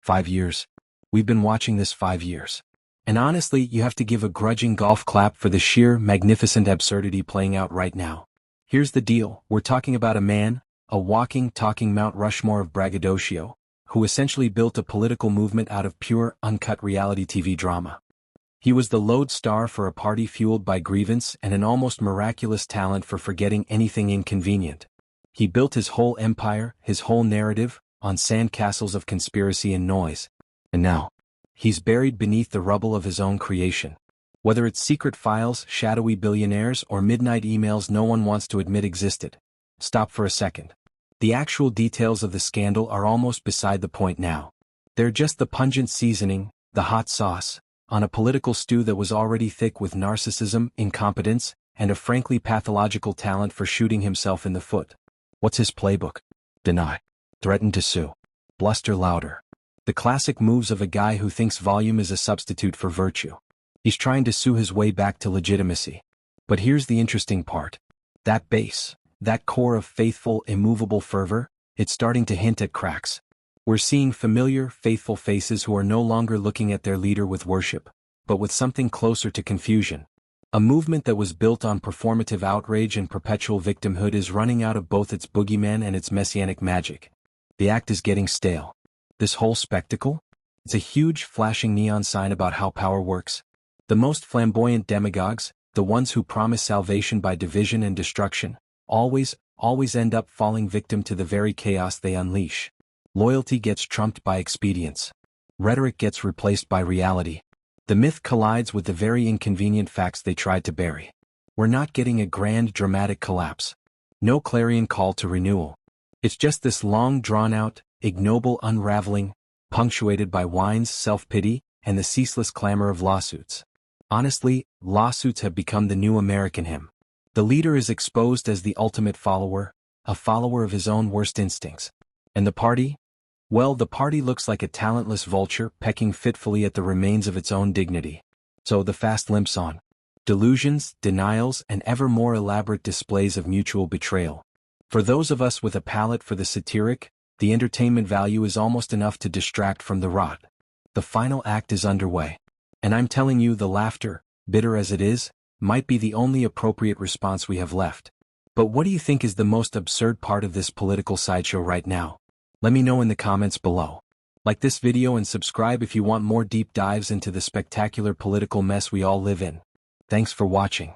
5 years. We've been watching this 5 years. And honestly, you have to give a grudging golf clap for the sheer, magnificent absurdity playing out right now. Here's the deal, we're talking about a man, a walking, talking Mount Rushmore of braggadocio, who essentially built a political movement out of pure, uncut reality TV drama. He was the lodestar for a party fueled by grievance and an almost miraculous talent for forgetting anything inconvenient. He built his whole empire, his whole narrative, on sandcastles of conspiracy and noise. And now, he's buried beneath the rubble of his own creation. Whether it's secret files, shadowy billionaires, or midnight emails no one wants to admit existed. Stop for a second. The actual details of the scandal are almost beside the point now. They're just the pungent seasoning, the hot sauce, on a political stew that was already thick with narcissism, incompetence, and a frankly pathological talent for shooting himself in the foot. What's his playbook? Deny. Threaten to sue. Bluster louder. The classic moves of a guy who thinks volume is a substitute for virtue. He's trying to sue his way back to legitimacy. But here's the interesting part. That base, that core of faithful, immovable fervor, it's starting to hint at cracks. We're seeing familiar, faithful faces who are no longer looking at their leader with worship, but with something closer to confusion. A movement that was built on performative outrage and perpetual victimhood is running out of both its boogeyman and its messianic magic. The act is getting stale. This whole spectacle? It's a huge, flashing neon sign about how power works. The most flamboyant demagogues, the ones who promise salvation by division and destruction, always end up falling victim to the very chaos they unleash. Loyalty gets trumped by expedience. Rhetoric gets replaced by reality. The myth collides with the very inconvenient facts they tried to bury. We're not getting a grand, dramatic collapse. No clarion call to renewal. It's just this long, drawn-out, ignoble unraveling, punctuated by whines, self-pity, and the ceaseless clamor of lawsuits. Honestly, lawsuits have become the new American hymn. The leader is exposed as the ultimate follower, a follower of his own worst instincts. And the party? Well, the party looks like a talentless vulture pecking fitfully at the remains of its own dignity. So the fast limps on. Delusions, denials, and ever more elaborate displays of mutual betrayal. For those of us with a palate for the satiric, the entertainment value is almost enough to distract from the rot. The final act is underway. And I'm telling you, the laughter, bitter as it is, might be the only appropriate response we have left. But what do you think is the most absurd part of this political sideshow right now? Let me know in the comments below. Like this video and subscribe if you want more deep dives into the spectacular political mess we all live in. Thanks for watching.